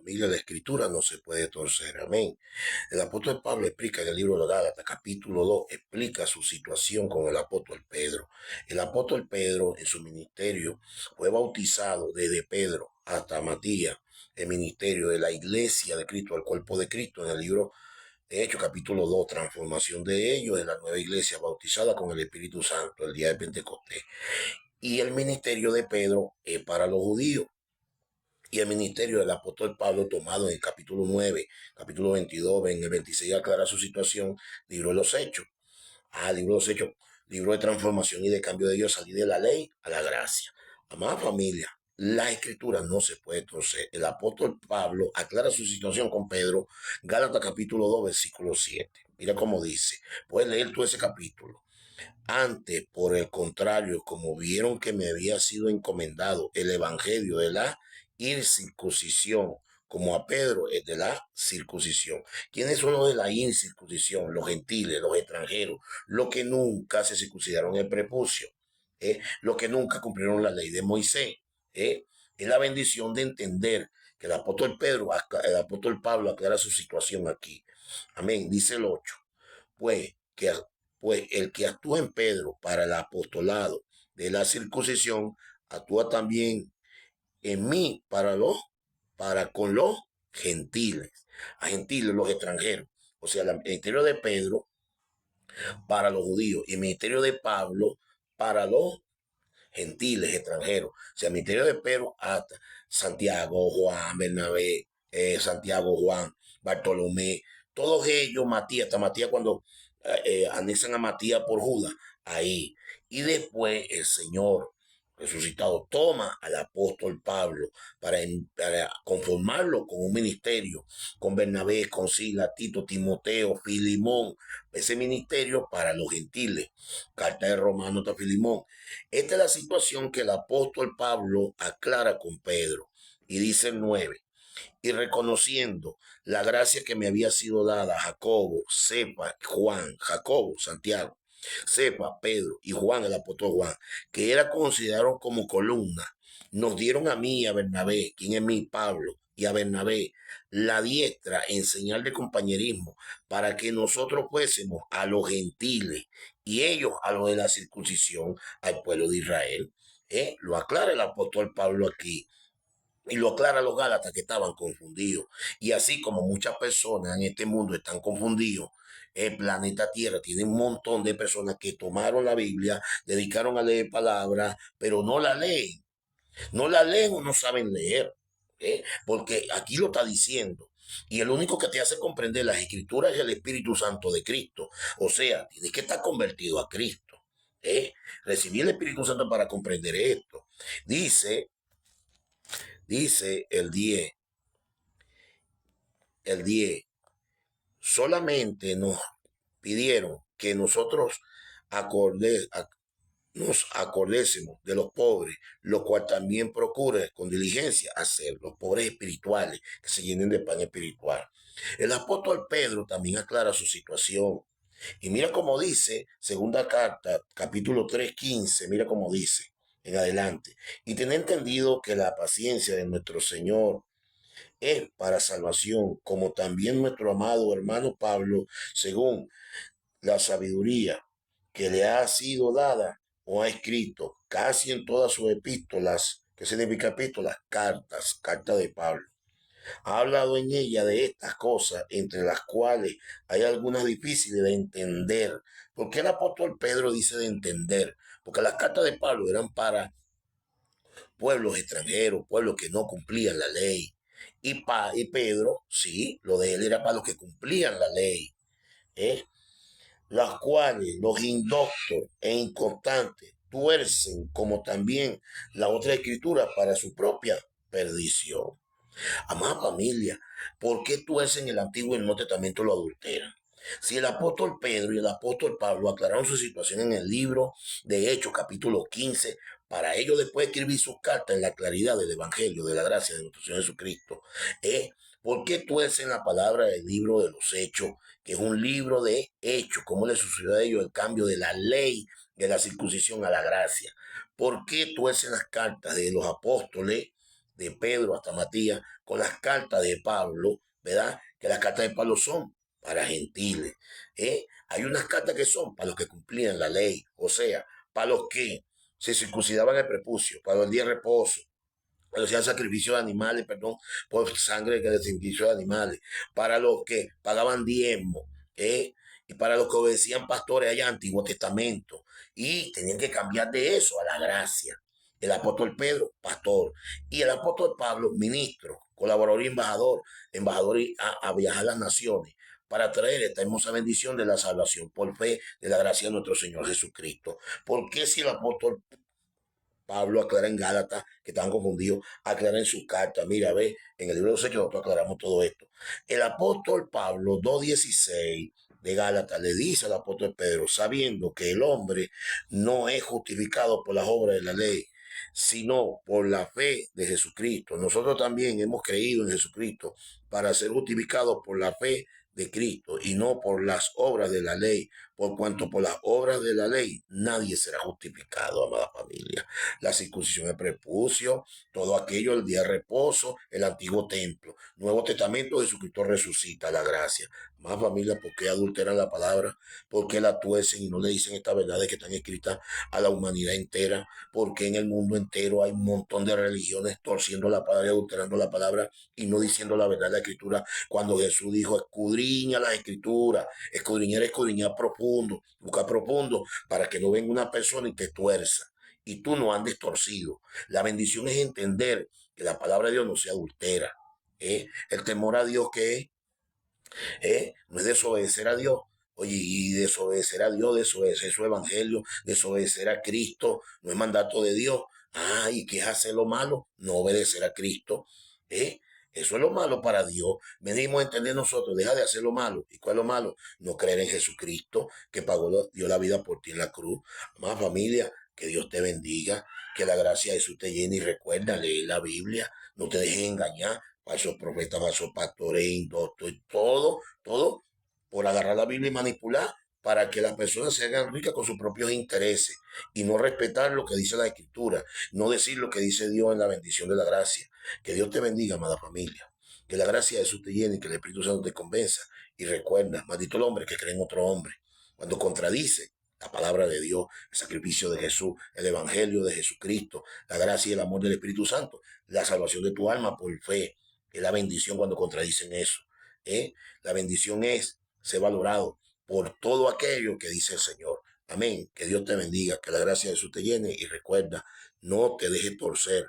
familia, la escritura no se puede torcer. Amén. El apóstol Pablo explica en el libro de Gálatas, capítulo 2, explica su situación con el apóstol Pedro. El apóstol Pedro en su ministerio fue bautizado desde Pedro hasta Matías, el ministerio de la iglesia de Cristo, el cuerpo de Cristo, en el libro de Hechos, capítulo 2, transformación de ellos en la nueva iglesia bautizada con el Espíritu Santo el día de Pentecostés. Y el ministerio de Pedro es para los judíos. Y el ministerio del apóstol Pablo, tomado en el capítulo 9, capítulo 22, en el 26, aclara su situación, libro de los Hechos. Libro de los Hechos, libro de transformación y de cambio de Dios, salir de la ley a la gracia. Amada familia, la escritura no se puede torcer. El apóstol Pablo aclara su situación con Pedro, Gálatas capítulo 2, versículo 7. Mira cómo dice, puedes leer tú ese capítulo. Antes, por el contrario, como vieron que me había sido encomendado el evangelio de la incircuncisión, como a Pedro es de la circuncisión. ¿Quiénes son los de la incircuncisión? Los gentiles, los extranjeros, los que nunca se circuncidaron el prepucio, los que nunca cumplieron la ley de Moisés. Es la bendición de entender que el apóstol Pablo aclara su situación aquí. Amén. Dice el 8. Pues que pues el que actúa en Pedro para el apostolado de la circuncisión, actúa también en mí para con los gentiles, a gentiles, los extranjeros. O sea, el ministerio de Pedro para los judíos y el ministerio de Pablo para los gentiles, extranjeros. O sea, el ministerio de Pedro hasta Santiago, Juan, Bernabé, Santiago, Juan, Bartolomé, todos ellos, Matías, hasta Matías cuando anexan a Matías por Judas, ahí. Y después el Señor resucitado toma al apóstol Pablo para conformarlo con un ministerio, con Bernabé, con Sila, Tito, Timoteo, Filimón, ese ministerio para los gentiles. Carta de Romanos a Filimón. Esta es la situación que el apóstol Pablo aclara con Pedro. Y dice el 9, y reconociendo la gracia que me había sido dada a Jacobo, sepa Juan, Jacobo, Santiago, sepa Pedro y Juan, el apóstol Juan, que era considerado como columna, nos dieron a mí y a Bernabé, quien es mi Pablo, y a Bernabé, la diestra en señal de compañerismo, para que nosotros fuésemos a los gentiles y ellos a los de la circuncisión, al pueblo de Israel. Lo aclara el apóstol Pablo aquí. Y lo aclara los Gálatas que estaban confundidos. Y así como muchas personas en este mundo están confundidos, el planeta Tierra tiene un montón de personas que tomaron la Biblia, dedicaron a leer palabras, pero no la leen. No la leen o no saben leer. Porque aquí lo está diciendo. Y el único que te hace comprender las escrituras es el Espíritu Santo de Cristo. O sea, tienes que estar convertido a Cristo. Recibir el Espíritu Santo para comprender esto. Dice, dice el 10 solamente nos pidieron que nosotros acorde, nos acordésemos de los pobres, lo cual también procure con diligencia hacer, los pobres espirituales, que se llenen de pan espiritual. El apóstol Pedro también aclara su situación. Y mira cómo dice, segunda carta, capítulo 3:15, mira cómo dice en adelante. Y ten entendido que la paciencia de nuestro Señor es para salvación, como también nuestro amado hermano Pablo, según la sabiduría que le ha sido dada o ha escrito casi en todas sus epístolas, que significa epístolas, cartas de Pablo. Ha hablado en ella de estas cosas, entre las cuales hay algunas difíciles de entender. ¿Por qué el apóstol Pedro dice de entender? Porque las cartas de Pablo eran para pueblos extranjeros, pueblos que no cumplían la ley. Y Pedro, sí, lo de él era para los que cumplían la ley. ¿eh? Las cuales los indoctos e inconstantes tuercen como también la otra escritura para su propia perdición. Amada familia, ¿por qué tuercen el Antiguo y el Nuevo Testamento lo adulteran? Si el apóstol Pedro y el apóstol Pablo aclararon su situación en el libro de Hechos, capítulo 15, para ellos después escribir sus cartas en la claridad del Evangelio, de la gracia de nuestro Señor Jesucristo, ¿por qué tuercen la palabra del libro de los Hechos, que es un libro de hechos? ¿Cómo le sucedió a ellos el cambio de la ley de la circuncisión a la gracia? ¿Por qué tuercen las cartas de los apóstoles de Pedro hasta Matías, con las cartas de Pablo, ¿verdad? Que las cartas de Pablo son para gentiles. Hay unas cartas que son para los que cumplían la ley, o sea, para los que se circuncidaban el prepucio, para el día de reposo, cuando hacían sacrificio de animales, perdón, por sangre que de sacrificio de animales, para los que pagaban diezmo, y para los que obedecían pastores allá, Antiguo Testamento, y tenían que cambiar de eso a la gracia. El apóstol Pedro, pastor, y el apóstol Pablo, ministro, colaborador y embajador, a viajar a las naciones para traer esta hermosa bendición de la salvación por fe de la gracia de nuestro Señor Jesucristo. ¿Por qué si el apóstol Pablo aclara en Gálatas, que estaban confundidos, aclara en su carta? Mira, ve, en el libro de los Hechos nosotros aclaramos todo esto. El apóstol Pablo 2:16 de Gálatas le dice al apóstol Pedro, sabiendo que el hombre no es justificado por las obras de la ley, sino por la fe de Jesucristo. Nosotros también hemos creído en Jesucristo para ser justificados por la fe de Cristo y no por las obras de la ley, por cuanto por las obras de la ley nadie será justificado, amada familia. La circuncisión del prepucio, todo aquello, el día de reposo, el antiguo templo. Nuevo Testamento, Jesucristo resucita, la gracia. Más familia, ¿por qué adulteran la palabra? ¿Por qué la tuercen y no le dicen estas verdades que están escritas a la humanidad entera? Porque en el mundo entero hay un montón de religiones torciendo la palabra y adulterando la palabra y no diciendo la verdad de la escritura? Cuando Jesús dijo, escudriña la escritura, escudriñar profundo, buscar profundo, para que no venga una persona y te tuerza y tú no andes torcido. La bendición es entender que la palabra de Dios no se adultera. El temor a Dios, que es no es desobedecer a Dios. Oye, y desobedecer a Dios, desobedecer su evangelio, desobedecer a Cristo, no es mandato de Dios. ¿Y qué es hacer lo malo? No obedecer a Cristo. ¿eh? Eso es lo malo para Dios. Venimos a entender nosotros, deja de hacer lo malo. ¿Y cuál es lo malo? No creer en Jesucristo, que dio la vida por ti en la cruz. Más familia, que Dios te bendiga, que la gracia de Jesús te llene y recuerda leer la Biblia, no te dejes engañar, falsos profetas, falsos pastores, indoctos y todo por agarrar la Biblia y manipular para que las personas se hagan ricas con sus propios intereses y no respetar lo que dice la Escritura, no decir lo que dice Dios en la bendición de la gracia. Que Dios te bendiga, amada familia. Que la gracia de Jesús te llene y que el Espíritu Santo te convenza. Y recuerda, maldito el hombre que cree en otro hombre. Cuando contradice la palabra de Dios, el sacrificio de Jesús, el evangelio de Jesucristo, la gracia y el amor del Espíritu Santo, la salvación de tu alma por fe, es la bendición cuando contradicen eso. La bendición es ser valorado por todo aquello que dice el Señor. Amén. Que Dios te bendiga, que la gracia de Jesús te llene y recuerda, no te dejes torcer